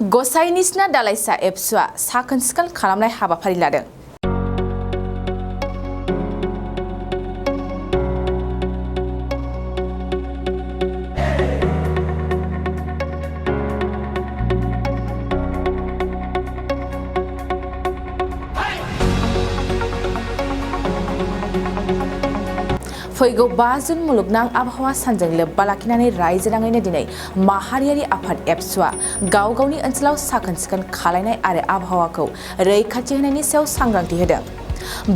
गसाइनिसना दालाइसा एबसुआ साखोन-सिखोन खालामनाय हाबाफारि लादों। फैगौ 5 जुन मुलुगनां आबहावा सानजों लोब्बा लाखिनानै रायजोनाङैनो दिनै माहारियारि आफाद एबसुआ गाव गावनि ओनसोलाव साखोन-सिखोन खालायनाय आरो आबहावाखौ रैखाथि होनायनि सायाव सांग्रांथि होदों।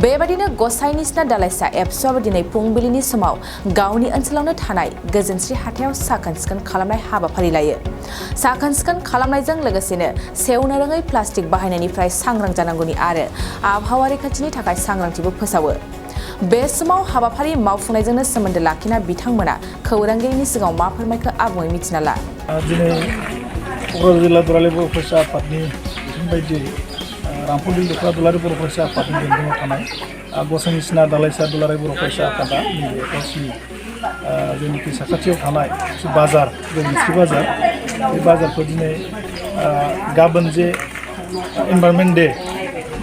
बेबादिनो गसाइनिसना दालाइसा एबसुआबो दिनै फुंबिलिनि समाव गावनि ओनसोलावनो थानाय गोजोनस्रि हाथायाव साखोन-सिखोन खालामनाय हाबाफारि लायो। साखोन-सिखोन खालामनायजों लोगोसेनो सेवनो रोङै प्लास्टिक बाहायनायनिफ्राय सांग्रां जानांगौनि आरो आबहावा रैखाथिनि थाखाय सांग्रांथिबो फोसावो। बे समाव हाबाफारि मावफुंनायजोंनो सोमोन्दो लाखिना बिथांमोना खौरांगिरिनि सिगाङाव मा फोरमायखो आबुङै मिथिना ला। दिनै क'क्राझार जिल्ला दुलाराय बर' फरायसा आफादनि बिथोन बायदियै रामफलबिल दख'रा दुलाराय बर' फरायसा आफादनि बेंखनाव थानाय गसाइनिसना दालाइसा दुलाराय बर' फरायसा आफादा नैबे गावसिनि जोंनिखि साखाथियाव थानाय बाजार गोजोनस्रि बाजार बे बाजारखौ दिनै गाबोन जे एनभायरनमेन्ट डे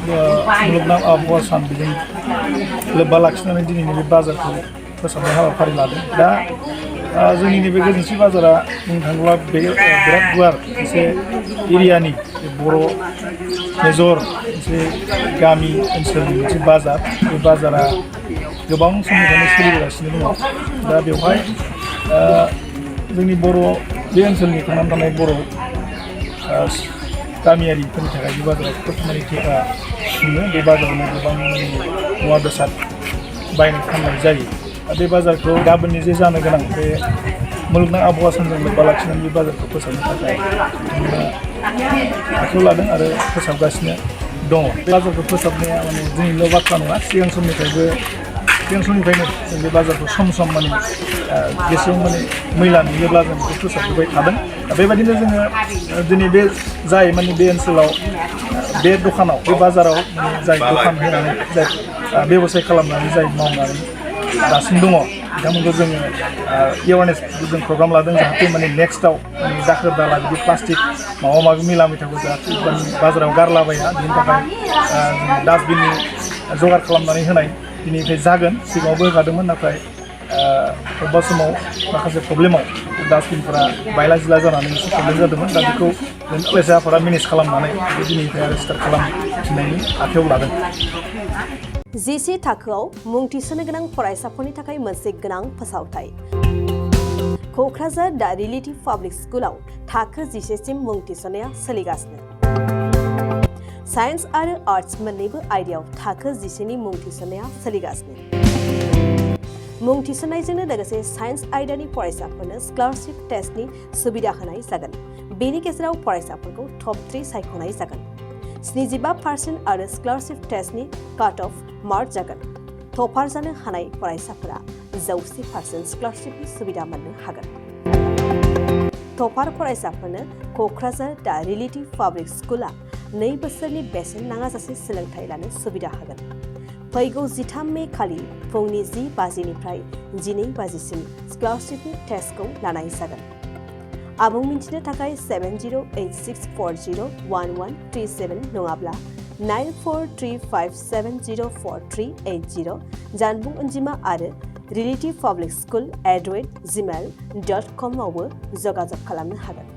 मुलुगनां आबहावा सान बेजों लोब्बा लाखिनानै दिनैनि बे बाजारखौ फोसाबनाय हाबाफारि लादों। दा जोंनि नैबे गोजोनस्रि बाजारा बुंनो थाङोब्ला बिराद गुवार मोनसे एरियानि बर' मेजर मोनसे गामि ओनसोलनि मोनसे बाजार। बे बाजारा गोबां समनिफ्रायनो सोलिगासिनो दङ। दा बेवहाय जोंनि बर' बे ओनसोलनि थांनानै थानाय बर' गामियारिफोरनि थाखाय बे बाजारा खोब माने थेखा सुङो। बे बाजारावनो गोबां मुवा बेसाद बायनाय फाननाय जायो। बे बाजारखौ गाबोननि जे जानो गोनां बे मुलुगनां आबहावा सानजों लोब्बा लाखिनानै बे बाजारखौ फोसाबनो थाखाय आखायाव लादों आरो फोसाबगासिनो दङ। बे बाजारखौ फोसाबनाया माने जोंनिल' बाथ्रा नङा। सिगां समनिफ्रायनो जों बे बाजारखौ सम माने जेसेबां माने मैला नुयोब्ला जों बेखौ फोसाबबोबाय थादों। बेबायदिनो जोङो दिनै बे जाय माने बे ओनसोलाव बे दखानाव बे बाजाराव जाय दखान होनानै जाय बेबसाय खालामनानै जाय मावनानै दासिम दङ बिथांमोनखौ जोङो एवारनेस जों प्रग्राम लादों जाहाथे माने नेक्स्टआव माने दाखोर दाला बिदि प्लास्टिक माबा माबि मैला मैथाखौ जाहाथे बाजाराव गारलाबाया बिनि थाखाय डास्टबिननि जगार खालामनानै होनाय दिनैनिफ्राय जागोन। सिगाङावबो होखादोंमोन नाथाय अबेबा समाव माखासे प्रब्लेमाव डास्टबिनफोरा बायला जिला जानानै एसे प्रब्लेम जादोंमोन। दा बेखौ फरायसा आफादा मेनेज खालामनानै दिनैनिफ्राय आरो स्टार्ट खालामफिननायनि आखायाव लादों। जिसे थाखोआव मुं थिसननो गोनां फरायसाफोरनि थाखाय मोनसे गोनां फोसावथाय। क'क्राझार दा रिलेटिभ पाब्लिक स्कुलाव थाखो 10 सिम मुं थिसननाया सोलिगासिनो। साइन्स आरो आर्ट्स मोन्नैबो आयदायाव थाखो 10 नि मुं थिसननाया सोलिगासिनो। मुं थिसननायजोंनो लोगोसे साइन्स आयदानि फरायसाफोरनो स्कलारशिप टेस्टनि सुबिदा होनाय जागोन। बेनि गेजेराव फरायसाफोरखौ टप 3 सायख'नाय जागोन। 75% आरो स्कलारशिप टेस्टनि काट अफ मार्क जागोन। टपार जानो हानाय फरायसाफोरा 100% स्कलारशिपनि सुबिदा मोननो हागोन। टपार फरायसाफोरनो क'क्राझार दा रिलेटिभ पाब्लिक स्कुला 2 बोसोरनि बेसेन नाङाजासे सोलोंथाइ लानो सुबिदा होगोन। फैगौ 13 मे खालि फुंनि 10 बाजिनिफ्राय 12 बाजिसिम स्कलारशिपनि टेस्टखौ लानाय जागोन। आबुं मिन्थिनो थाखाय 7086401137 नङाब्ला 9435704380 जानबुं अनजिमा आरो relativepublicschool@gmail.com आवबो जगाजग खालामनो हागोन।